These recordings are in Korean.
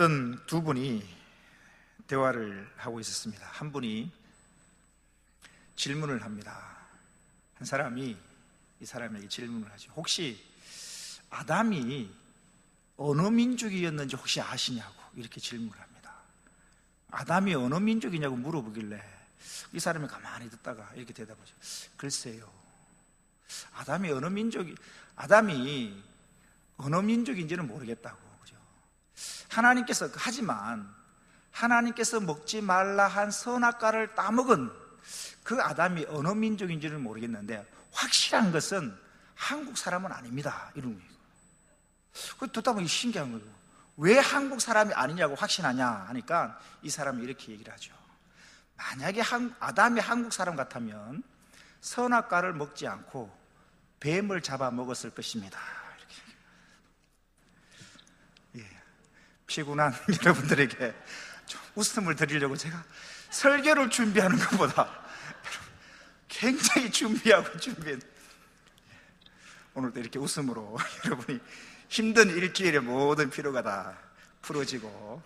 어떤 두 분이 대화를 하고 있었습니다. 한 분이 질문을 합니다. 한 사람이 이 사람에게 질문을 하죠. 혹시 아담이 어느 민족이었는지 혹시 아시냐고 이렇게 질문을 합니다. 아담이 어느 민족이냐고 물어보길래 이 사람이 가만히 듣다가 이렇게 대답하죠. 글쎄요, 아담이 어느 민족인지는 모르겠다고. 그죠? 하지만 하나님께서 먹지 말라 한 선악과를 따먹은 그 아담이 어느 민족인지는 모르겠는데 확실한 것은 한국 사람은 아닙니다. 이런 거예요. 그 듣다 보니 신기한 거예요. 왜 한국 사람이 아니냐고 확신하냐 하니까 이 사람이 이렇게 얘기를 하죠. 만약에 아담이 한국 사람 같다면 선악과를 먹지 않고 뱀을 잡아 먹었을 것입니다. 이렇게. 예. 피곤한 여러분들에게 좀 웃음을 드리려고 제가 설교를 준비하는 것보다 굉장히 준비한 오늘도 이렇게 웃음으로 여러분이 힘든 일주일의 모든 피로가 다 풀어지고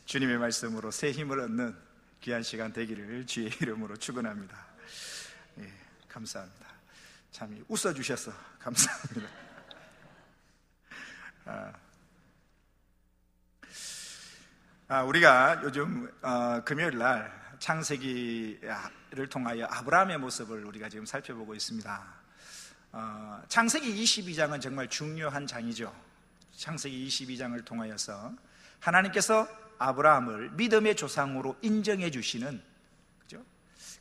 주님의 말씀으로 새 힘을 얻는 귀한 시간 되기를 주의 이름으로 축원합니다. 예, 감사합니다. 참 웃어주셔서 감사합니다. 우리가 요즘 금요일 날 창세기를 통하여 아브라함의 모습을 우리가 지금 살펴보고 있습니다. 창세기 22장은 정말 중요한 장이죠. 창세기 22장을 통하여서 하나님께서 아브라함을 믿음의 조상으로 인정해 주시는, 그죠?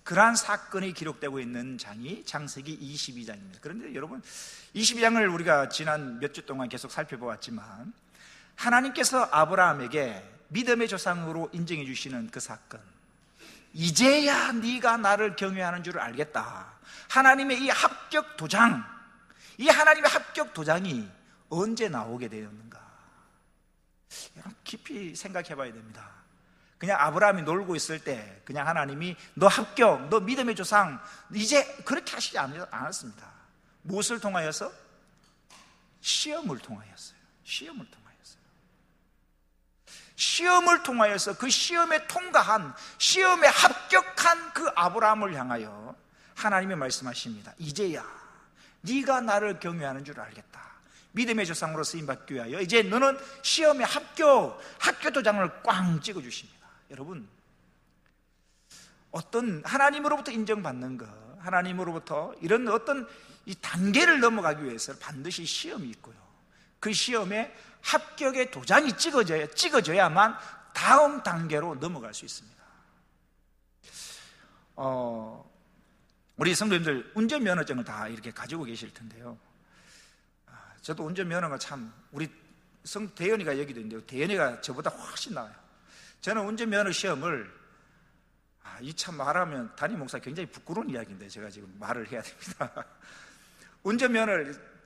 그러한 사건이 기록되고 있는 장이 창세기 22장입니다. 그런데 여러분, 22장을 우리가 지난 몇 주 동안 계속 살펴보았지만 하나님께서 아브라함에게 믿음의 조상으로 인정해 주시는 그 사건, 이제야 네가 나를 경외하는 줄을 알겠다. 하나님의 이 합격 도장, 이 하나님의 합격 도장이 언제 나오게 되었는가? 여러분 깊이 생각해 봐야 됩니다. 그냥 아브라함이 놀고 있을 때 그냥 하나님이 너 합격, 너 믿음의 조상, 이제 그렇게 하시지 않았습니다. 무엇을 통하여서? 시험을 통하였어요. 시험을 통하여서 그 시험에 통과한, 시험에 합격한 그 아브라함을 향하여 하나님이 말씀하십니다. 이제야 네가 나를 경외하는 줄 알겠다. 믿음의 조상으로 쓰임받기 위하여 이제 너는 시험에 합격 도장을 꽝 찍어주십니다. 여러분, 어떤 하나님으로부터 인정받는 것, 하나님으로부터 이런 어떤 이 단계를 넘어가기 위해서 반드시 시험이 있고요, 그 시험에 합격의 도장이 찍어져야만 다음 단계로 넘어갈 수 있습니다. 우리 성도님들 운전면허증을 다 이렇게 가지고 계실 텐데요. 저도 운전면허가 참, 우리 대현이가 여기도 있는데 대현이가 저보다 훨씬 나아요. 저는 운전면허 시험을 이 참 말하면 담임 목사 굉장히 부끄러운 이야기인데 제가 지금 말을 해야 됩니다.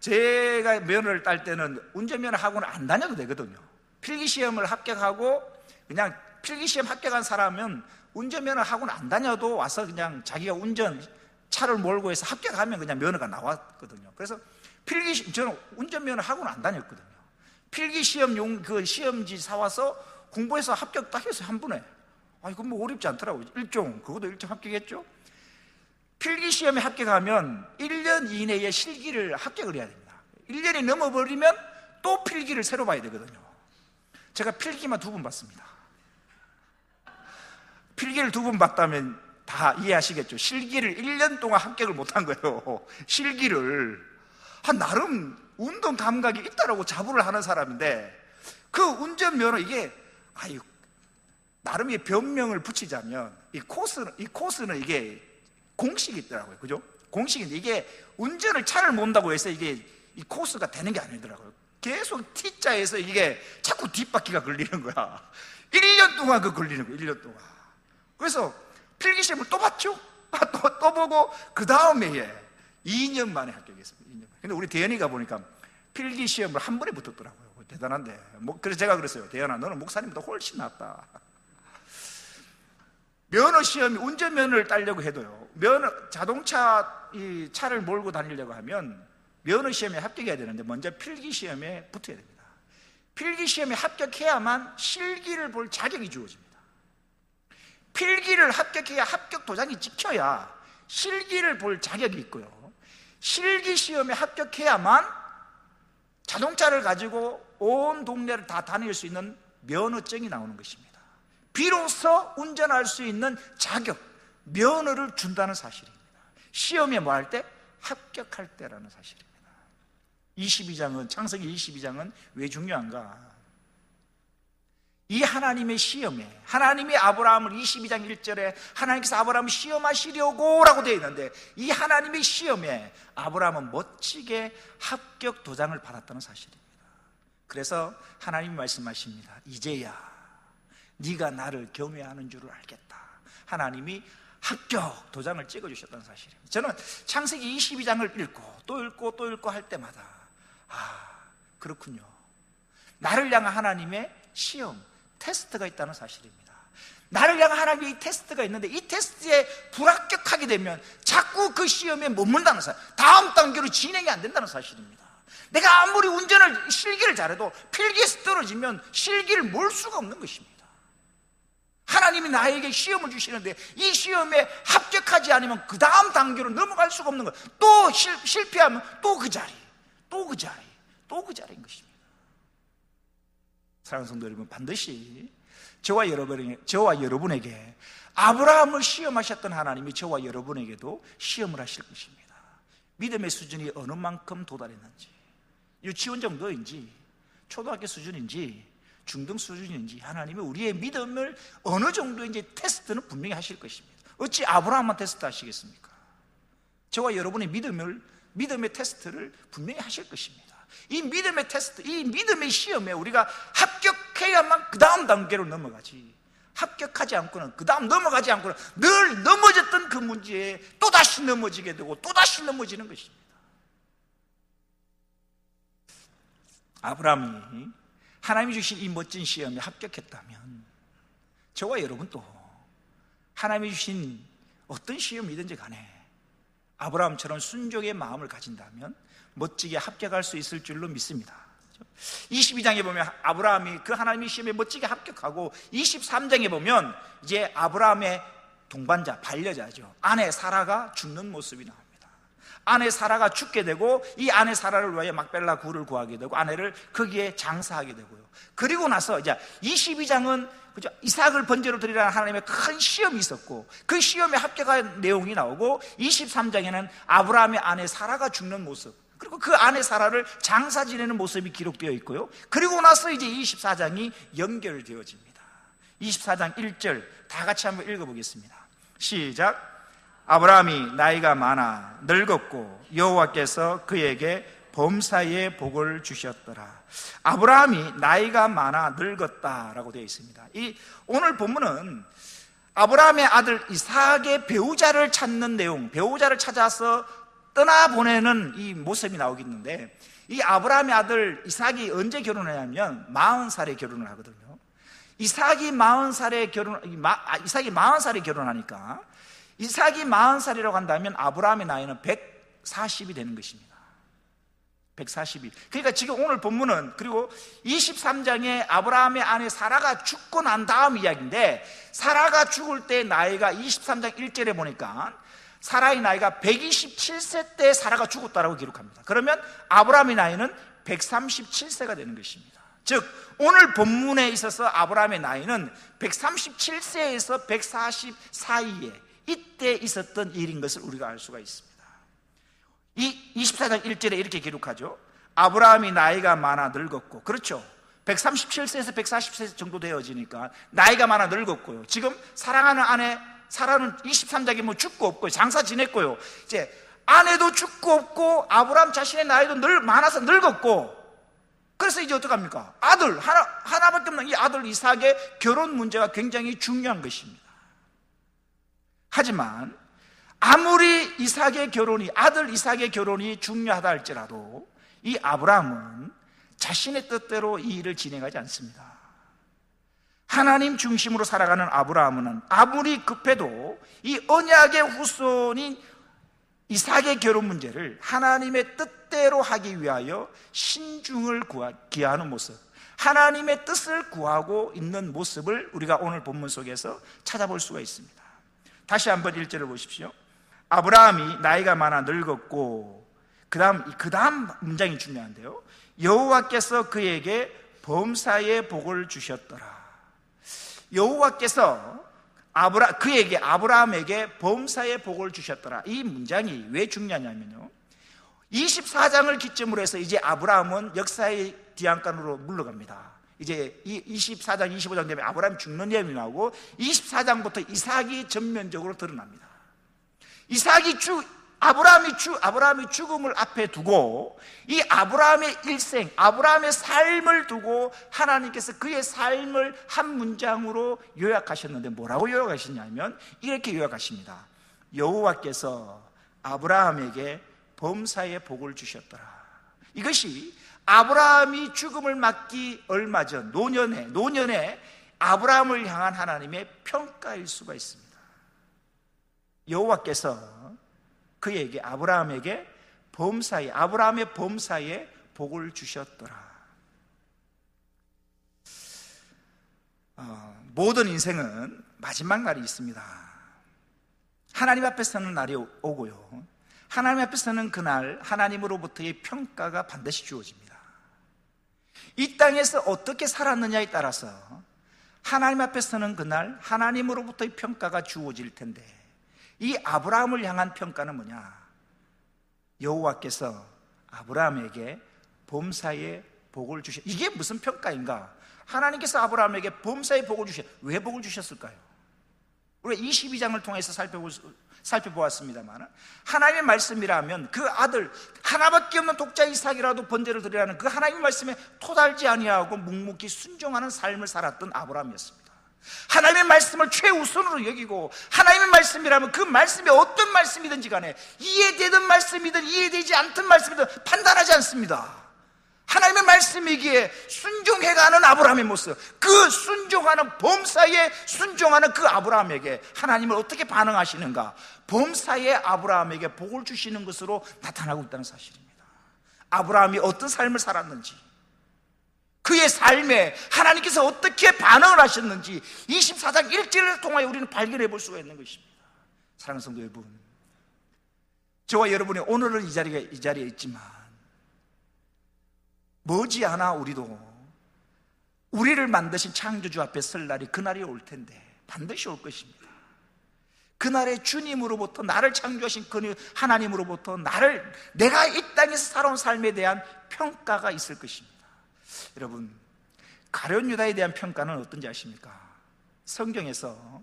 제가 면허를 딸 때는 운전면허 학원을 안 다녀도 되거든요. 필기시험을 합격하고 그냥 필기시험 합격한 사람은 운전면허 학원 안 다녀도 와서 그냥 자기가 차를 몰고 해서 합격하면 그냥 면허가 나왔거든요. 그래서 저는 운전면허 학원 안 다녔거든요. 필기시험 그 시험지 사와서 공부해서 합격 딱 해서 한 번에. 이거 뭐 어렵지 않더라고요. 그것도 1종 합격했죠. 필기시험에 합격하면 1년 이내에 실기를 합격을 해야 됩니다. 1년이 넘어버리면 또 필기를 새로 봐야 되거든요. 제가 필기만 2번 봤습니다. 필기를 2번 봤다면 다 이해하시겠죠. 실기를 1년 동안 합격을 못한 거예요. 실기를. 나름 운동 감각이 있다라고 자부를 하는 사람인데, 그 운전면허 이게 나름의 변명을 붙이자면 이 코스는 이게 공식이 있더라고요. 그죠? 공식인데 이게 차를 몬다고 해서 이게 이 코스가 되는 게 아니더라고요. 계속 T자에서 이게 자꾸 뒷바퀴가 걸리는 거야. 1년 동안 걸리는 거예요. 1년 동안. 그래서 필기시험을 또 봤죠. 또 보고 그 다음 해에 2년 만에 합격했습니다. 2년 만에. 근데 우리 대현이가 보니까 필기시험을 한 번에 붙었더라고요. 대단한데. 그래서 제가 그랬어요. 대현아, 너는 목사님보다 훨씬 낫다. 면허시험이, 운전면허를 따려고 해도요, 자동차 차를 몰고 다니려고 하면 면허시험에 합격해야 되는데 먼저 필기시험에 붙어야 됩니다. 필기시험에 합격해야만 실기를 볼 자격이 주어집니다. 필기를 합격해야 합격 도장이 찍혀야 실기를 볼 자격이 있고요, 실기시험에 합격해야만 자동차를 가지고 온 동네를 다 다닐 수 있는 면허증이 나오는 것입니다. 비로소 운전할 수 있는 자격, 면허를 준다는 사실입니다. 시험에 뭐 할 때? 합격할 때라는 사실입니다. 22장은, 창세기 22장은 왜 중요한가? 이 하나님의 시험에, 하나님이 아브라함을 22장 1절에 하나님께서 아브라함을 시험하시려고 라고 되어 있는데, 이 하나님의 시험에 아브라함은 멋지게 합격 도장을 받았다는 사실입니다. 그래서 하나님이 말씀하십니다. 이제야 네가 나를 경외하는 줄을 알겠다. 하나님이 합격 도장을 찍어주셨다는 사실입니다. 저는 창세기 22장을 읽고 또 읽고 또 읽고 할 때마다 그렇군요, 나를 향한 하나님의 시험, 테스트가 있다는 사실입니다. 나를 향한 하나님의 이 테스트가 있는데, 이 테스트에 불합격하게 되면 자꾸 그 시험에 머문다는 사실, 다음 단계로 진행이 안 된다는 사실입니다. 내가 아무리 운전을, 실기를 잘해도 필기에서 떨어지면 실기를 몰 수가 없는 것입니다. 하나님이 나에게 시험을 주시는데 이 시험에 합격하지 않으면 그 다음 단계로 넘어갈 수가 없는 거예요. 또 실패하면 또 그 자리, 또 그 자리, 또 그 자리인 것입니다. 사랑하는 성도 여러분, 반드시 저와 여러분에게 아브라함을 시험하셨던 하나님이 저와 여러분에게도 시험을 하실 것입니다. 믿음의 수준이 어느 만큼 도달했는지, 유치원 정도인지 초등학교 수준인지 중등 수준인지, 하나님이 우리의 믿음을 어느 정도인지 테스트는 분명히 하실 것입니다. 어찌 아브라함만 테스트 하시겠습니까? 저와 여러분의 믿음의 테스트를 분명히 하실 것입니다. 이 믿음의 테스트, 이 믿음의 시험에 우리가 합격해야만 그 다음 단계로 넘어가지, 합격하지 않고는, 그 다음 넘어가지 않고는 늘 넘어졌던 그 문제에 또다시 넘어지게 되고 또다시 넘어지는 것입니다. 아브라함이 하나님이 주신 이 멋진 시험에 합격했다면 저와 여러분도 하나님이 주신 어떤 시험이든지 간에 아브라함처럼 순종의 마음을 가진다면 멋지게 합격할 수 있을 줄로 믿습니다. 22장에 보면 아브라함이 그 하나님의 시험에 멋지게 합격하고, 23장에 보면 이제 아브라함의 동반자, 반려자죠, 아내 사라가 죽는 모습이 나옵니다. 아내 사라가 죽게 되고, 이 아내 사라를 위하여 막벨라 굴을 구하게 되고 아내를 거기에 장사하게 되고요. 그리고 나서 이제 22장은 그죠, 이삭을 번제로 드리라는 하나님의 큰 시험이 있었고, 그 시험에 합격한 내용이 나오고, 23장에는 아브라함의 아내 사라가 죽는 모습, 그리고 그 아내 사라를 장사 지내는 모습이 기록되어 있고요. 그리고 나서 이제 24장이 연결되어집니다. 24장 1절 다 같이 한번 읽어보겠습니다. 시작. 아브라함이 나이가 많아 늙었고 여호와께서 그에게 범사의 복을 주셨더라. 아브라함이 나이가 많아 늙었다라고 되어 있습니다. 오늘 본문은 아브라함의 아들 이삭의 배우자를 찾는 내용, 배우자를 찾아서 떠나보내는 이 모습이 나오겠는데, 이 아브라함의 아들 이삭이 언제 결혼하냐면 40살에 결혼을 하거든요. 이삭이 40살에 결혼하니까, 이삭이 40살이라고 한다면 아브라함의 나이는 140이 되는 것입니다. 140이. 그러니까 지금 오늘 본문은, 그리고 23장에 아브라함의 아내 사라가 죽고 난 다음 이야기인데, 사라가 죽을 때 나이가 23장 1절에 보니까 사라의 나이가 127세 때 사라가 죽었다라고 기록합니다. 그러면 아브라함의 나이는 137세가 되는 것입니다. 즉 오늘 본문에 있어서 아브라함의 나이는 137세에서 140 사이에 이때 있었던 일인 것을 우리가 알 수가 있습니다. 이 24장 1절에 이렇게 기록하죠. 아브라함이 나이가 많아 늙었고, 그렇죠, 137세에서 140세 정도 되어지니까 나이가 많아 늙었고요. 지금 사랑하는 아내 사라는 23장에 뭐 죽고 없고요, 장사 지냈고요, 이제 아내도 죽고 없고 아브라함 자신의 나이도 많아서 늙었고, 그래서 이제 어떡합니까? 아들 하나밖에 없는 이 아들 이삭의 결혼 문제가 굉장히 중요한 것입니다. 하지만 아무리 아들 이삭의 결혼이 중요하다 할지라도 이 아브라함은 자신의 뜻대로 이 일을 진행하지 않습니다. 하나님 중심으로 살아가는 아브라함은 아무리 급해도 이 언약의 후손인 이삭의 결혼 문제를 하나님의 뜻대로 하기 위하여 신중을 기하는 모습, 하나님의 뜻을 구하고 있는 모습을 우리가 오늘 본문 속에서 찾아볼 수가 있습니다. 다시 한번 1절을 보십시오. 아브라함이 나이가 많아 늙었고, 그 다음 문장이 중요한데요. 여호와께서 그에게 범사의 복을 주셨더라. 여호와께서 그에게 아브라함에게 범사의 복을 주셨더라. 이 문장이 왜 중요하냐면요, 24장을 기점으로 해서 이제 아브라함은 역사의 뒤안간으로 물러갑니다. 이제 24장 25장 되면 아브라함이 죽는 예언이 나오고 24장부터 이삭이 전면적으로 드러납니다. 아브라함이 죽음을 앞에 두고 이 아브라함의 일생, 아브라함의 삶을 두고 하나님께서 그의 삶을 한 문장으로 요약하셨는데, 뭐라고 요약하셨냐면 이렇게 요약하십니다. 여호와께서 아브라함에게 범사의 복을 주셨더라. 이것이 아브라함이 죽음을 맞기 얼마 전 노년에 아브라함을 향한 하나님의 평가일 수가 있습니다. 여호와께서 그에게 아브라함에게 아브라함의 범사에 복을 주셨더라. 모든 인생은 마지막 날이 있습니다. 하나님 앞에 서는 날이 오고요, 하나님 앞에 서는 그날 하나님으로부터의 평가가 반드시 주어집니다. 이 땅에서 어떻게 살았느냐에 따라서 하나님 앞에 서는 그날 하나님으로부터의 평가가 주어질 텐데, 이 아브라함을 향한 평가는 뭐냐? 여호와께서 아브라함에게 범사의 복을 이게 무슨 평가인가? 하나님께서 아브라함에게 범사의 복을 왜 복을 주셨을까요? 우리가 22장을 통해서 살펴보았습니다만, 하나님의 말씀이라면 그 아들 하나밖에 없는 독자 이삭이라도 번제를 드리라는 그 하나님의 말씀에 토달지 아니하고 묵묵히 순종하는 삶을 살았던 아브라함이었습니다. 하나님의 말씀을 최우선으로 여기고, 하나님의 말씀이라면 그 말씀이 어떤 말씀이든지 간에 이해되든 말씀이든 이해되지 않든 말씀이든 판단하지 않습니다. 하나님의 말씀이기에 순종해가는 아브라함의 모습, 그 순종하는 범사에 순종하는 그 아브라함에게 하나님은 어떻게 반응하시는가? 범사에 아브라함에게 복을 주시는 것으로 나타나고 있다는 사실입니다. 아브라함이 어떤 삶을 살았는지, 그의 삶에 하나님께서 어떻게 반응을 하셨는지 24장 1절을 통하여 우리는 발견해 볼 수가 있는 것입니다. 사랑하는 성도 여러분, 저와 여러분이 오늘은 이 자리에 있지만 머지않아 우리를 만드신 창조주 앞에 설 날이, 그날이 올 텐데 반드시 올 것입니다. 그날에 주님으로부터, 나를 창조하신 그 하나님으로부터 내가 이 땅에서 살아온 삶에 대한 평가가 있을 것입니다. 여러분, 가룟 유다에 대한 평가는 어떤지 아십니까? 성경에서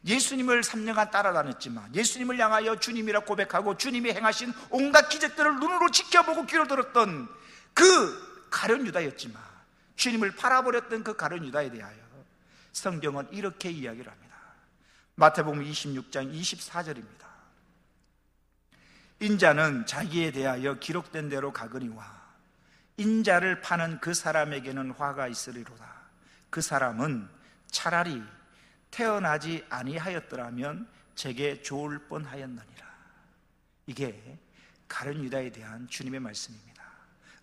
예수님을 3년간 따라다녔지만 예수님을 향하여 주님이라 고백하고 주님이 행하신 온갖 기적들을 눈으로 지켜보고 귀로 들었던 그 가룟 유다였지만, 주님을 팔아버렸던 그 가룟 유다에 대하여 성경은 이렇게 이야기를 합니다. 마태복음 26장 24절입니다. 인자는 자기에 대하여 기록된 대로 가거니와 인자를 파는 그 사람에게는 화가 있으리로다. 그 사람은 차라리 태어나지 아니하였더라면 제게 좋을 뻔하였느니라. 이게 가룟 유다에 대한 주님의 말씀입니다.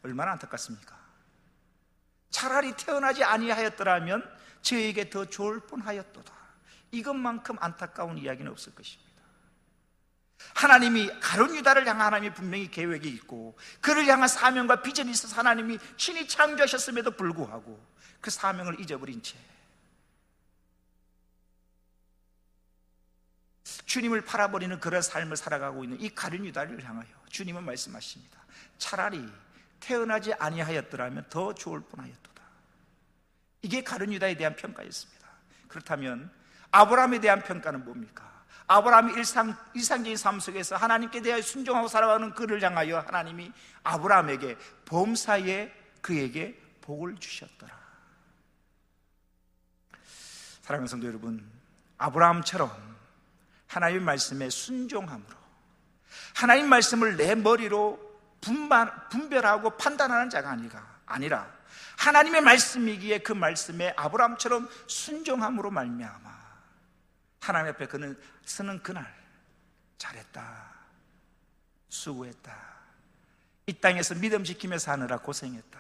얼마나 안타깝습니까? 차라리 태어나지 아니하였더라면 저에게 더 좋을 뻔하였도다. 이것만큼 안타까운 이야기는 없을 것입니다. 하나님이 가룟 유다를 향한 하나님이 분명히 계획이 있고 그를 향한 사명과 비전이 있어서 하나님이 친히 창조하셨음에도 불구하고 그 사명을 잊어버린 채 주님을 팔아버리는 그런 삶을 살아가고 있는 이 가룟 유다를 향하여 주님은 말씀하십니다. 차라리 태어나지 아니하였더라면 더 좋을 뻔하였도다. 이게 가룟 유다에 대한 평가였습니다. 그렇다면 아브라함에 대한 평가는 뭡니까? 아브라함이 일상적인 삶 속에서 하나님께 대하여 순종하고 살아가는 그를 향하여 하나님이 아브라함에게 범사에 그에게 복을 주셨더라. 사랑하는 성도 여러분, 아브라함처럼 하나님의 말씀에 순종함으로 하나님 말씀을 내 머리로 분별하고 판단하는 자가 아니라 하나님의 말씀이기에 그 말씀에 아브라함처럼 순종함으로 말미암아 하나님 앞에 그는 서는 그날 잘했다, 수고했다. 이 땅에서 믿음 지키며 사느라 고생했다.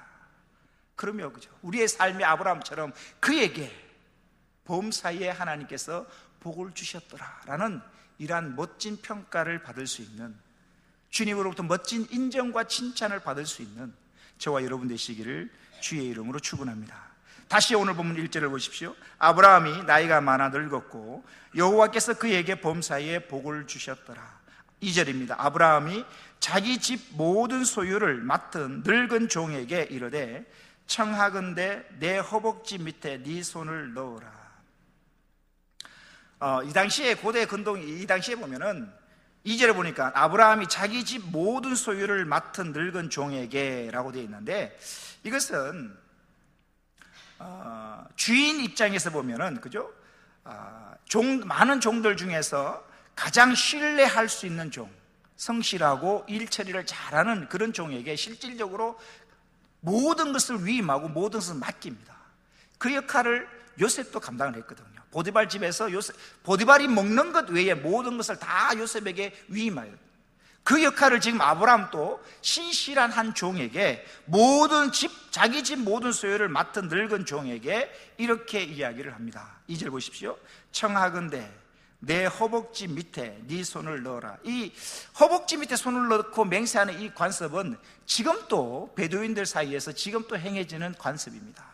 그러며 그죠? 우리의 삶의 아브라함처럼 그에게 범사에 하나님께서 복을 주셨더라라는 이러한 멋진 평가를 받을 수 있는, 주님으로부터 멋진 인정과 칭찬을 받을 수 있는 저와 여러분 되시기를 주의 이름으로 축원합니다. 다시 오늘 본문 1절을 보십시오. 아브라함이 나이가 많아 늙었고 여호와께서 그에게 범사에 복을 주셨더라. 2절입니다. 아브라함이 자기 집 모든 소유를 맡은 늙은 종에게 이르되 청하건대 내 허벅지 밑에 네 손을 넣어라. 이 당시에 고대 근동, 이 당시에 보면은 2절에 보니까 아브라함이 자기 집 모든 소유를 맡은 늙은 종에게 라고 되어 있는데, 이것은 주인 입장에서 보면은 그죠? 많은 종들 중에서 가장 신뢰할 수 있는 종, 성실하고 일 처리를 잘하는 그런 종에게 실질적으로 모든 것을 위임하고 모든 것을 맡깁니다. 그 역할을 요셉도 감당을 했거든요. 보디발 집에서 보디발이 먹는 것 외에 모든 것을 다 요셉에게 위임하여, 그 역할을 지금 아브라함도 신실한 한 종에게 모든 자기 집 모든 소유를 맡은 늙은 종에게 이렇게 이야기를 합니다. 2절 보십시오. 청하건대 내 허벅지 밑에 네 손을 넣어라. 이 허벅지 밑에 손을 넣고 맹세하는 이 관습은 지금 또 베두인들 사이에서 지금 또 행해지는 관습입니다.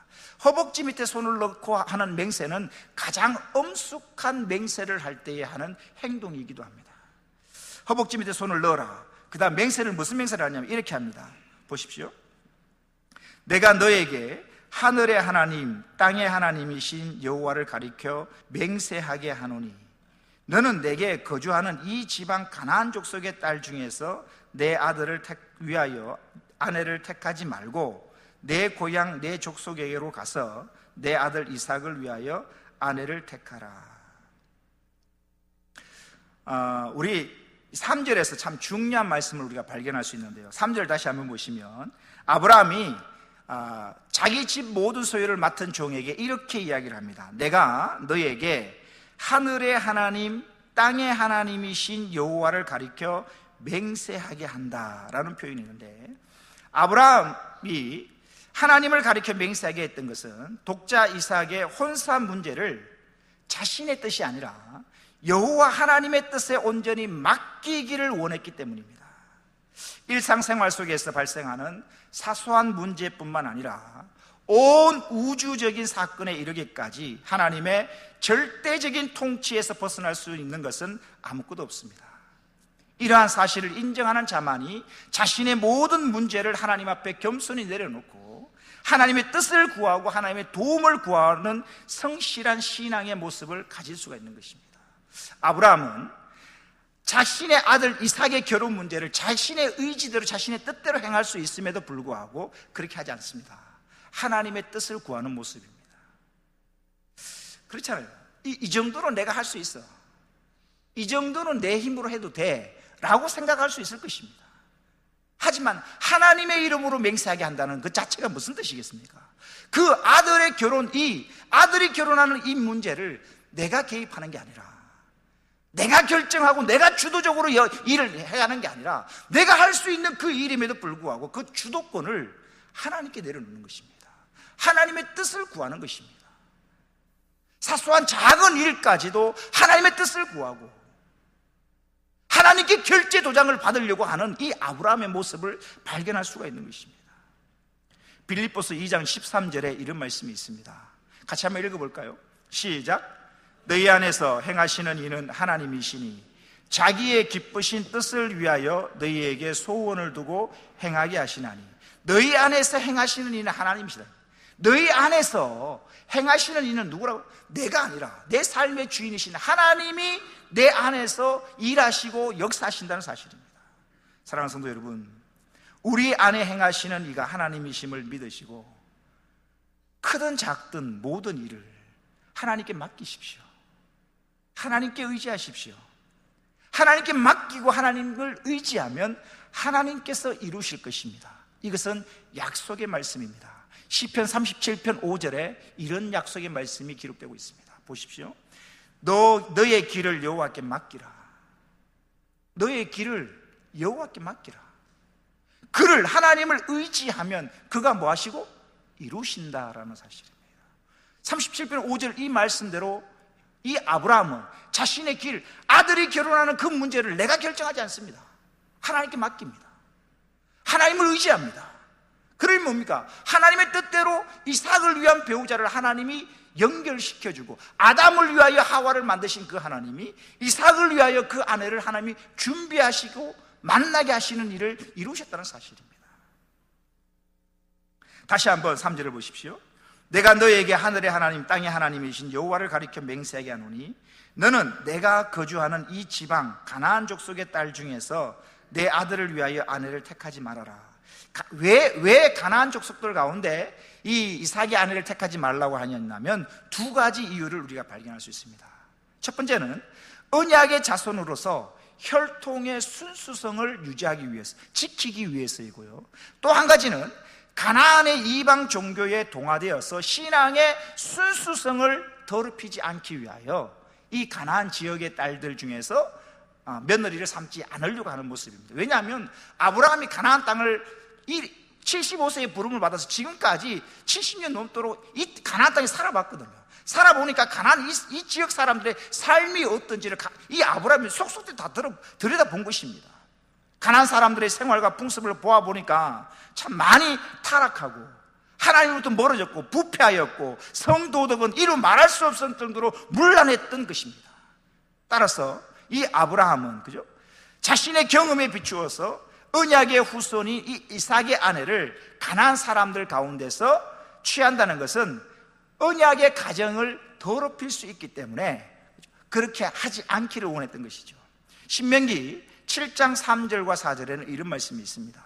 허벅지 밑에 손을 넣고 하는 맹세는 가장 엄숙한 맹세를 할 때에 하는 행동이기도 합니다. 허벅지 밑에 손을 넣어라. 그 다음 맹세를 무슨 맹세를 하냐면 이렇게 합니다. 보십시오. 내가 너에게 하늘의 하나님 땅의 하나님이신 여호와를 가리켜 맹세하게 하노니 너는 내게 거주하는 이 지방 가나안 족속의 딸 중에서 내 아들을 위하여 아내를 택하지 말고 내 고향 내 족속에게로 가서 내 아들 이삭을 위하여 아내를 택하라. 우리 3절에서 참 중요한 말씀을 우리가 발견할 수 있는데요. 3절 다시 한번 보시면 아브라함이 자기 집 모든 소유를 맡은 종에게 이렇게 이야기를 합니다. 내가 너에게 하늘의 하나님 땅의 하나님이신 여호와를 가리켜 맹세하게 한다라는 표현이 있는데, 아브라함이 하나님을 가리켜 맹세하게 했던 것은 독자 이삭의 혼사 문제를 자신의 뜻이 아니라 여호와 하나님의 뜻에 온전히 맡기기를 원했기 때문입니다. 일상생활 속에서 발생하는 사소한 문제뿐만 아니라 온 우주적인 사건에 이르기까지 하나님의 절대적인 통치에서 벗어날 수 있는 것은 아무것도 없습니다. 이러한 사실을 인정하는 자만이 자신의 모든 문제를 하나님 앞에 겸손히 내려놓고 하나님의 뜻을 구하고 하나님의 도움을 구하는 성실한 신앙의 모습을 가질 수가 있는 것입니다. 아브라함은 자신의 아들 이삭의 결혼 문제를 자신의 의지대로 자신의 뜻대로 행할 수 있음에도 불구하고 그렇게 하지 않습니다. 하나님의 뜻을 구하는 모습입니다. 그렇잖아요. 이 정도는 내가 할 수 있어, 이 정도는 내 힘으로 해도 돼 라고 생각할 수 있을 것입니다. 하지만 하나님의 이름으로 맹세하게 한다는 그 자체가 무슨 뜻이겠습니까? 그 아들의 결혼, 이 아들이 결혼하는 이 문제를 내가 개입하는 게 아니라, 내가 결정하고 내가 주도적으로 일을 해야 하는 게 아니라 내가 할 수 있는 그 일임에도 불구하고 그 주도권을 하나님께 내려놓는 것입니다. 하나님의 뜻을 구하는 것입니다. 사소한 작은 일까지도 하나님의 뜻을 구하고 하나님께 결제 도장을 받으려고 하는 이 아브라함의 모습을 발견할 수가 있는 것입니다. 빌립보서 2장 13절에 이런 말씀이 있습니다. 같이 한번 읽어볼까요? 시작. 너희 안에서 행하시는 이는 하나님이시니 자기의 기쁘신 뜻을 위하여 너희에게 소원을 두고 행하게 하시나니. 너희 안에서 행하시는 이는 하나님이시다. 너희 안에서 행하시는 이는 누구라고? 내가 아니라 내 삶의 주인이신 하나님이 내 안에서 일하시고 역사하신다는 사실입니다. 사랑하는 성도 여러분, 우리 안에 행하시는 이가 하나님이심을 믿으시고 크든 작든 모든 일을 하나님께 맡기십시오. 하나님께 의지하십시오. 하나님께 맡기고 하나님을 의지하면 하나님께서 이루실 것입니다. 이것은 약속의 말씀입니다. 시편 37편 5절에 이런 약속의 말씀이 기록되고 있습니다. 보십시오. 너의 길을 여호와께 맡기라. 너의 길을 여호와께 맡기라. 그를, 하나님을 의지하면 그가 뭐 하시고? 이루신다라는 사실입니다. 37편 5절 이 말씀대로 이 아브라함은 자신의 길, 아들이 결혼하는 그 문제를 내가 결정하지 않습니다. 하나님께 맡깁니다. 하나님을 의지합니다. 그러면 뭡니까? 하나님의 뜻대로 이삭을 위한 배우자를 하나님이 연결시켜주고, 아담을 위하여 하와를 만드신 그 하나님이 이삭을 위하여 그 아내를 하나님이 준비하시고 만나게 하시는 일을 이루셨다는 사실입니다. 다시 한번 3절을 보십시오. 내가 너에게 하늘의 하나님 땅의 하나님이신 여호와를 가리켜 맹세하게 하노니 너는 내가 거주하는 이 지방 가나안 족속의 딸 중에서 내 아들을 위하여 아내를 택하지 말아라. 왜 가나안 족속들 가운데 이 이삭의 아내를 택하지 말라고 하냐면 두 가지 이유를 우리가 발견할 수 있습니다. 첫 번째는 언약의 자손으로서 혈통의 순수성을 유지하기 위해서, 지키기 위해서이고요. 또 한 가지는 가나안의 이방 종교에 동화되어서 신앙의 순수성을 더럽히지 않기 위하여 이 가나안 지역의 딸들 중에서 며느리를 삼지 않으려고 하는 모습입니다. 왜냐하면 아브라함이 가나안 땅을 75세에 부름을 받아서 지금까지 70년 넘도록 이 가나안 땅에 살아봤거든요. 살아보니까 가나안 이 지역 사람들의 삶이 어떤지를 이 아브라함이 속속들이 다 들여다본 것입니다. 가나안 사람들의 생활과 풍습을 보아보니까 참 많이 타락하고 하나님으로부터 멀어졌고 부패하였고 성도덕은 이루 말할 수 없을 정도로 문란했던 것입니다. 따라서 이 아브라함은 그죠? 자신의 경험에 비추어서 언약의 후손이 이 이삭의 아내를 가나안 사람들 가운데서 취한다는 것은 언약의 가정을 더럽힐 수 있기 때문에 그렇게 하지 않기를 원했던 것이죠. 신명기 7장 3절과 4절에는 이런 말씀이 있습니다.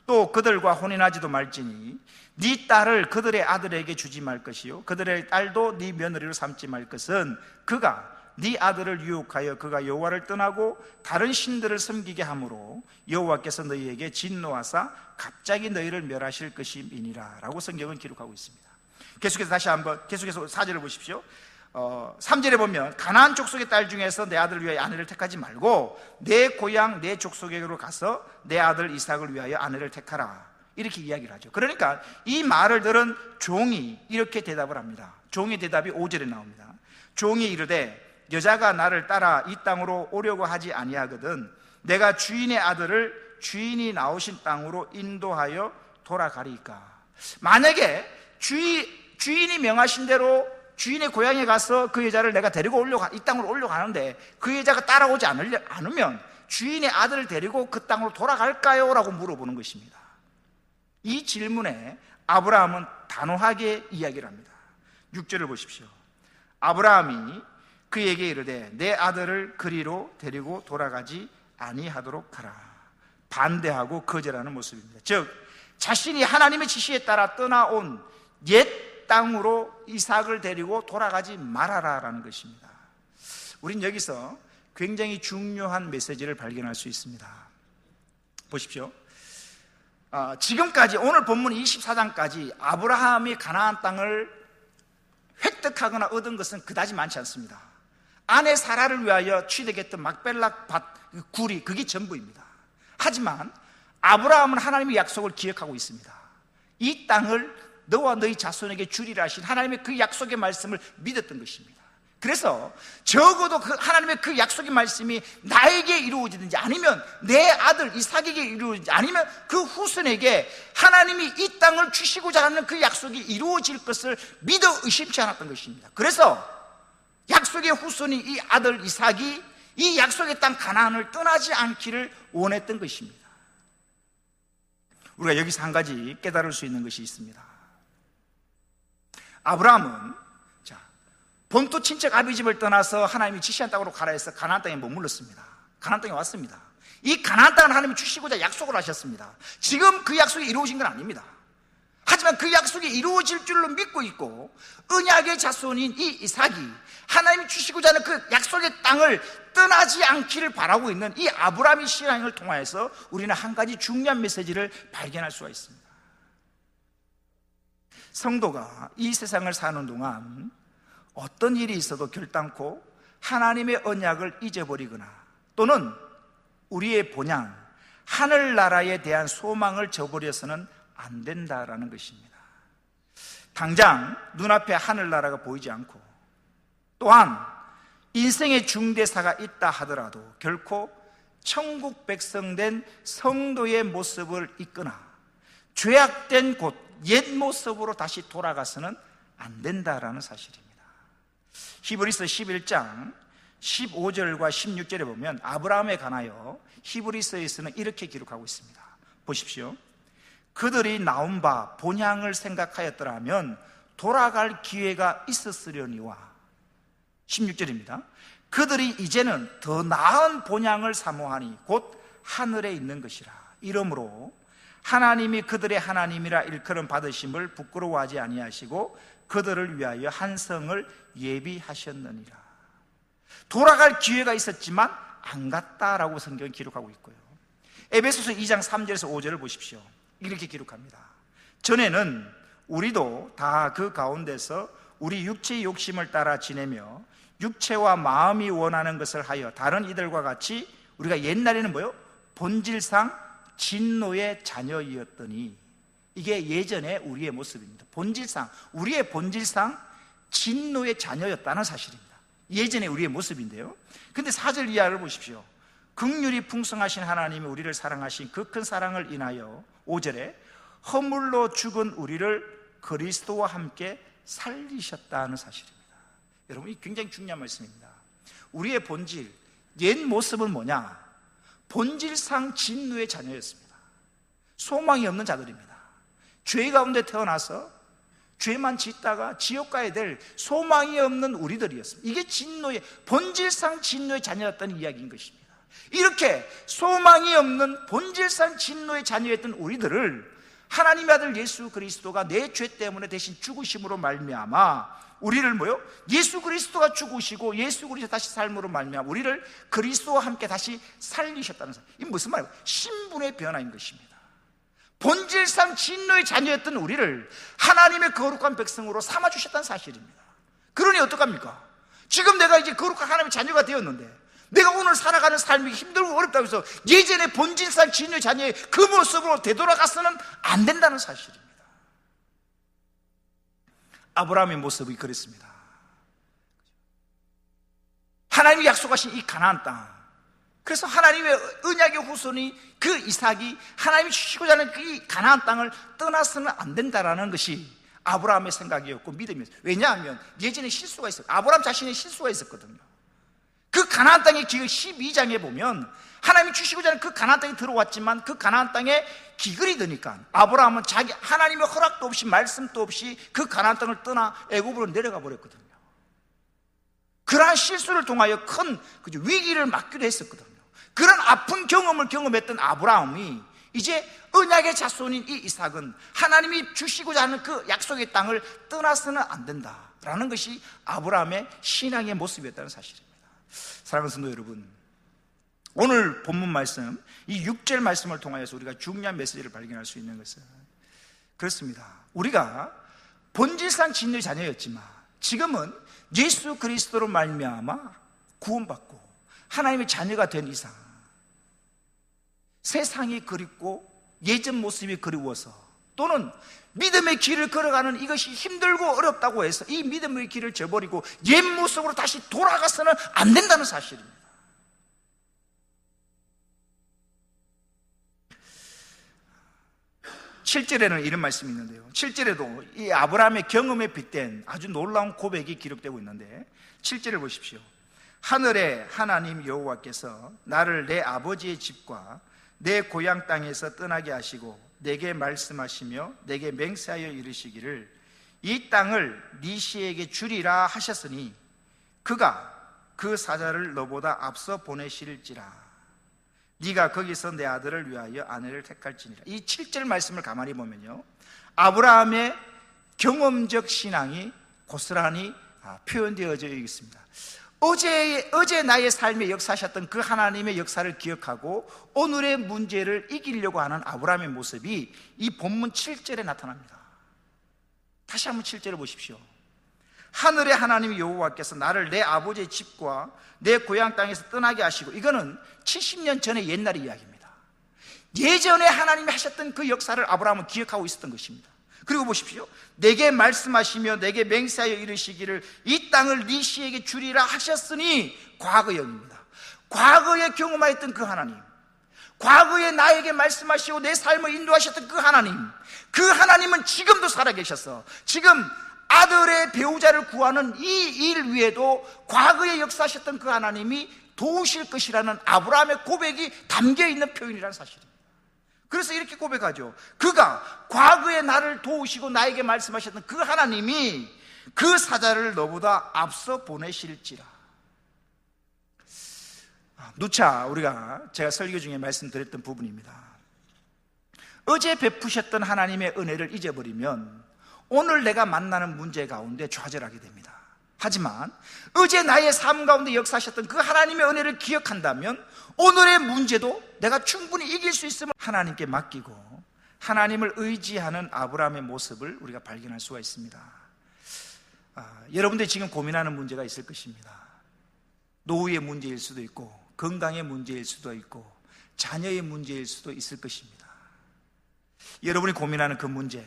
또 그들과 혼인하지도 말지니 네 딸을 그들의 아들에게 주지 말 것이요 그들의 딸도 네 며느리로 삼지 말 것은 그가 네 아들을 유혹하여 그가 여호와를 떠나고 다른 신들을 섬기게 함으로 여호와께서 너희에게 진노하사 갑자기 너희를 멸하실 것임이니라 라고 성경은 기록하고 있습니다. 계속해서 다시 한번 계속해서 4절을 보십시오. 3절에 보면 가나안 족속의 딸 중에서 내 아들을 위하여 아내를 택하지 말고 내 고향 내 족속에게로 가서 내 아들 이삭을 위하여 아내를 택하라, 이렇게 이야기를 하죠. 그러니까 이 말을 들은 종이 이렇게 대답을 합니다. 종의 대답이 5절에 나옵니다. 종이 이르되 여자가 나를 따라 이 땅으로 오려고 하지 아니하거든 내가 주인의 아들을 주인이 나오신 땅으로 인도하여 돌아가리까. 만약에 주인이 명하신 대로 주인의 고향에 가서 그 여자를 내가 데리고 이 땅으로 오려고 하는데 그 여자가 따라오지 않으면 주인의 아들을 데리고 그 땅으로 돌아갈까요? 라고 물어보는 것입니다. 이 질문에 아브라함은 단호하게 이야기를 합니다. 6절을 보십시오. 아브라함이 그에게 이르되 내 아들을 그리로 데리고 돌아가지 아니하도록 하라. 반대하고 거절하는 모습입니다. 즉 자신이 하나님의 지시에 따라 떠나온 옛 땅으로 이삭을 데리고 돌아가지 말아라라는 것입니다. 우린 여기서 굉장히 중요한 메시지를 발견할 수 있습니다. 보십시오. 지금까지 오늘 본문 24장까지 아브라함이 가나안 땅을 획득하거나 얻은 것은 그다지 많지 않습니다. 아내 사라를 위하여 취득했던 막벨락 밭, 구리, 그게 전부입니다. 하지만 아브라함은 하나님의 약속을 기억하고 있습니다. 이 땅을 너와 너희 자손에게 주리라 하신 하나님의 그 약속의 말씀을 믿었던 것입니다. 그래서 적어도 하나님의 그 약속의 말씀이 나에게 이루어지든지 아니면 내 아들 이삭에게 이루어지든지 아니면 그 후손에게 하나님이 이 땅을 주시고자 하는 그 약속이 이루어질 것을 믿어 의심치 않았던 것입니다. 그래서 약속의 후손이 이 아들 이삭이 이 약속의 땅 가나안을 떠나지 않기를 원했던 것입니다. 우리가 여기서 한 가지 깨달을 수 있는 것이 있습니다. 아브라함은 본토 친척 아비집을 떠나서 하나님이 지시한 땅으로 가라 해서 가나안 땅에 머물렀습니다. 가나안 땅에 왔습니다. 이 가나안 땅을 하나님이 주시고자 약속을 하셨습니다. 지금 그 약속이 이루어진 건 아닙니다. 하지만 그 약속이 이루어질 줄로 믿고 있고 언약의 자손인 이 이삭이 하나님이 주시고자 하는 그 약속의 땅을 떠나지 않기를 바라고 있는 이 아브라함의 신앙을 통하여서 우리는 한 가지 중요한 메시지를 발견할 수가 있습니다. 성도가 이 세상을 사는 동안 어떤 일이 있어도 결단코 하나님의 언약을 잊어버리거나 또는 우리의 본향, 하늘나라에 대한 소망을 저버려서는 안 된다라는 것입니다. 당장 눈앞에 하늘나라가 보이지 않고, 또한 인생의 중대사가 있다 하더라도 결코 천국 백성된 성도의 모습을 잊거나 죄악된 곳, 옛 모습으로 다시 돌아가서는 안 된다라는 사실입니다. 히브리서 11장 15절과 16절에 보면 아브라함에 관하여 히브리서에서는 이렇게 기록하고 있습니다. 보십시오. 그들이 나온 바 본향을 생각하였더라면 돌아갈 기회가 있었으려니와, 16절입니다. 그들이 이제는 더 나은 본향을 사모하니 곧 하늘에 있는 것이라. 이러므로 하나님이 그들의 하나님이라 일컬음 받으심을 부끄러워하지 아니하시고 그들을 위하여 한 성을 예비하셨느니라. 돌아갈 기회가 있었지만 안 갔다라고 성경은 기록하고 있고요. 에베소서 2장 3절에서 5절을 보십시오. 이렇게 기록합니다. 전에는 우리도 다 그 가운데서 우리 육체의 욕심을 따라 지내며 육체와 마음이 원하는 것을 하여 다른 이들과 같이 우리가 옛날에는 뭐요? 본질상 진노의 자녀이었더니, 이게 예전에 우리의 모습입니다. 우리의 본질상 진노의 자녀였다는 사실입니다. 예전에 우리의 모습인데요. 근데 4절 이하를 보십시오. 긍휼이 풍성하신 하나님이 우리를 사랑하신 그 큰 사랑을 인하여 5절에 허물로 죽은 우리를 그리스도와 함께 살리셨다는 사실입니다. 여러분, 이 굉장히 중요한 말씀입니다. 우리의 본질, 옛 모습은 뭐냐? 본질상 진노의 자녀였습니다. 소망이 없는 자들입니다. 죄 가운데 태어나서 죄만 짓다가 지옥 가야 될 소망이 없는 우리들이었습니다. 이게 진노의, 본질상 진노의 자녀였다는 이야기인 것입니다. 이렇게 소망이 없는 본질상 진노의 자녀였던 우리들을 하나님의 아들 예수 그리스도가 내 죄 때문에 대신 죽으심으로 말미암아 우리를 뭐요? 예수 그리스도가 죽으시고 예수 그리스도 다시 삶으로 말미암아 우리를 그리스도와 함께 다시 살리셨다는 사실. 이게 무슨 말이에요? 신분의 변화인 것입니다. 본질상 진노의 자녀였던 우리를 하나님의 거룩한 백성으로 삼아주셨다는 사실입니다. 그러니 어떡합니까? 지금 내가 이제 거룩한 하나님의 자녀가 되었는데 내가 오늘 살아가는 삶이 힘들고 어렵다고 해서 예전의 본질상 진노의 자녀의 그 모습으로 되돌아가서는 안 된다는 사실입니다. 아브라함의 모습이 그랬습니다. 하나님이 약속하신 이 가나안 땅, 그래서 하나님의 언약의 후손이 그 이삭이 하나님이 주시고자 하는 이 가나안 땅을 떠나서는 안 된다라는 것이 아브라함의 생각이었고 믿음이었어요. 왜냐하면 예전에 실수가 있었어요. 아브라함 자신의 실수가 있었거든요. 그 가나안 땅의 기근 12장에 보면 하나님이 주시고자 하는 그 가나안 땅에 들어왔지만 그 가나안 땅에 기근이 드니까 아브라함은 자기 하나님의 허락도 없이 말씀도 없이 그 가나안 땅을 떠나 애굽으로 내려가 버렸거든요. 그러한 실수를 통하여 큰 위기를 맞기도 했었거든요. 그런 아픈 경험을 경험했던 아브라함이 이제 언약의 자손인 이 이삭은 하나님이 주시고자 하는 그 약속의 땅을 떠나서는 안 된다라는 것이 아브라함의 신앙의 모습이었다는 사실입니다. 사랑하는 성도 여러분, 오늘 본문 말씀, 이 6절 말씀을 통하여서 우리가 중요한 메시지를 발견할 수 있는 것은 그렇습니다. 우리가 본질상 진노의 자녀였지만 지금은 예수 그리스도로 말미암아 구원받고 하나님의 자녀가 된 이상 세상이 그립고 예전 모습이 그리워서 또는 믿음의 길을 걸어가는 이것이 힘들고 어렵다고 해서 이 믿음의 길을 저버리고 옛 모습으로 다시 돌아가서는 안 된다는 사실입니다. 7절에는 이런 말씀이 있는데요. 7절에도 이 아브라함의 경험에 빗댄 아주 놀라운 고백이 기록되고 있는데 7절을 보십시오. 하늘의 하나님 여호와께서 나를 내 아버지의 집과 내 고향 땅에서 떠나게 하시고 내게 말씀하시며 내게 맹세하여 이르시기를 이 땅을 네 씨에게 주리라 하셨으니 그가 그 사자를 너보다 앞서 보내실지라. 네가 거기서 내 아들을 위하여 아내를 택할지니라. 이 7절 말씀을 가만히 보면요, 아브라함의 경험적 신앙이 고스란히 표현되어져 있습니다. 어제 나의 삶에 역사하셨던 그 하나님의 역사를 기억하고 오늘의 문제를 이기려고 하는 아브라함의 모습이 이 본문 7절에 나타납니다. 다시 한번 7절을 보십시오. 하늘의 하나님 여호와께서 나를 내 아버지의 집과 내 고향 땅에서 떠나게 하시고, 이거는 70년 전의 옛날 이야기입니다. 예전에 하나님이 하셨던 그 역사를 아브라함은 기억하고 있었던 것입니다. 그리고 보십시오. 내게 말씀하시며 내게 맹세하여 이르시기를 이 땅을 네 씨에게 주리라 하셨으니 과거형입니다. 과거에 경험하였던 그 하나님, 과거에 나에게 말씀하시고 내 삶을 인도하셨던 그 하나님, 그 하나님은 지금도 살아계셔서 지금 아들의 배우자를 구하는 이 일 위에도 과거에 역사하셨던 그 하나님이 도우실 것이라는 아브라함의 고백이 담겨있는 표현이라는 사실입니다. 그래서 이렇게 고백하죠. 그가 과거에 나를 도우시고 나에게 말씀하셨던 그 하나님이 그 사자를 너보다 앞서 보내실지라. 누차 제가 설교 중에 말씀드렸던 부분입니다. 어제 베푸셨던 하나님의 은혜를 잊어버리면 오늘 내가 만나는 문제 가운데 좌절하게 됩니다. 하지만 어제 나의 삶 가운데 역사하셨던 그 하나님의 은혜를 기억한다면 오늘의 문제도 내가 충분히 이길 수 있음을 하나님께 맡기고 하나님을 의지하는 아브라함의 모습을 우리가 발견할 수가 있습니다. 여러분들이 지금 고민하는 문제가 있을 것입니다. 노후의 문제일 수도 있고 건강의 문제일 수도 있고 자녀의 문제일 수도 있을 것입니다. 여러분이 고민하는 그 문제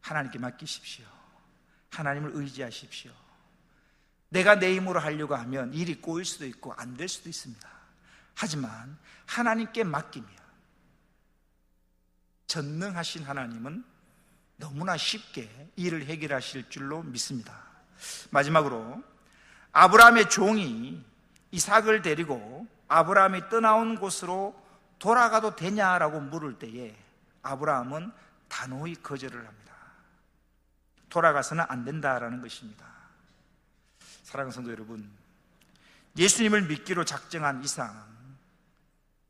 하나님께 맡기십시오. 하나님을 의지하십시오. 내가 내 힘으로 하려고 하면 일이 꼬일 수도 있고 안 될 수도 있습니다. 하지만 하나님께 맡기면 전능하신 하나님은 너무나 쉽게 일을 해결하실 줄로 믿습니다. 마지막으로 아브라함의 종이 이삭을 데리고 아브라함이 떠나온 곳으로 돌아가도 되냐라고 물을 때에 아브라함은 단호히 거절을 합니다. 돌아가서는 안 된다라는 것입니다. 사랑하는 성도 여러분, 예수님을 믿기로 작정한 이상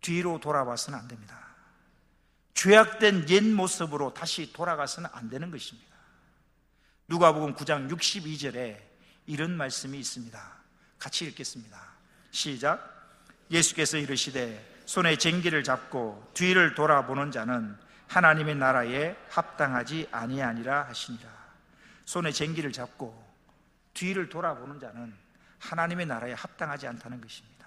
뒤로 돌아와서는 안 됩니다. 죄악된 옛 모습으로 다시 돌아가서는 안 되는 것입니다. 누가복음 9장 62절에 이런 말씀이 있습니다. 같이 읽겠습니다. 시작. 예수께서 이르시되 손에 쟁기를 잡고 뒤를 돌아보는 자는 하나님의 나라에 합당하지 아니하니라 하시니라. 손에 쟁기를 잡고 뒤를 돌아보는 자는 하나님의 나라에 합당하지 않다는 것입니다.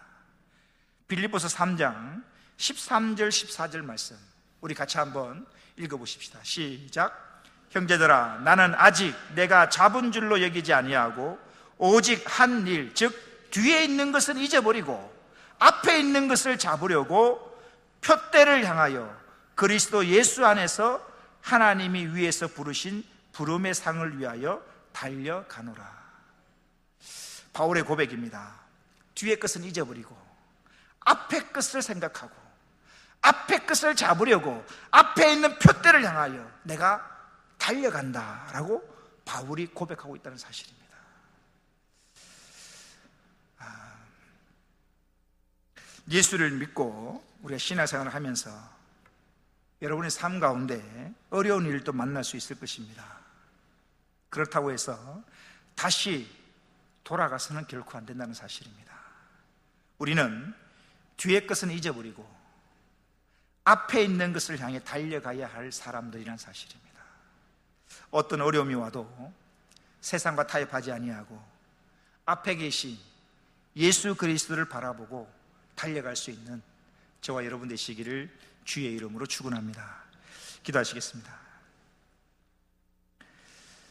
빌립보서 3장 13절 14절 말씀 우리 같이 한번 읽어보십시다. 시작. 형제들아 나는 아직 내가 잡은 줄로 여기지 아니하고 오직 한 일 즉 뒤에 있는 것은 잊어버리고 앞에 있는 것을 잡으려고 표대를 향하여 그리스도 예수 안에서 하나님이 위에서 부르신 부름의 상을 위하여 달려가노라. 바울의 고백입니다. 뒤의 것은 잊어버리고 앞의 것을 생각하고 앞의 것을 잡으려고 앞에 있는 표대를 향하여 내가 달려간다라고 바울이 고백하고 있다는 사실입니다. 예수를 믿고 우리가 신앙생활을 하면서 여러분의 삶 가운데 어려운 일도 만날 수 있을 것입니다. 그렇다고 해서 다시 돌아가서는 결코 안 된다는 사실입니다. 우리는 뒤의 것은 잊어버리고 앞에 있는 것을 향해 달려가야 할 사람들이란 사실입니다. 어떤 어려움이 와도 세상과 타협하지 아니하고 앞에 계신 예수 그리스도를 바라보고 달려갈 수 있는 저와 여러분 되시기를 주의 이름으로 축원합니다. 기도하시겠습니다.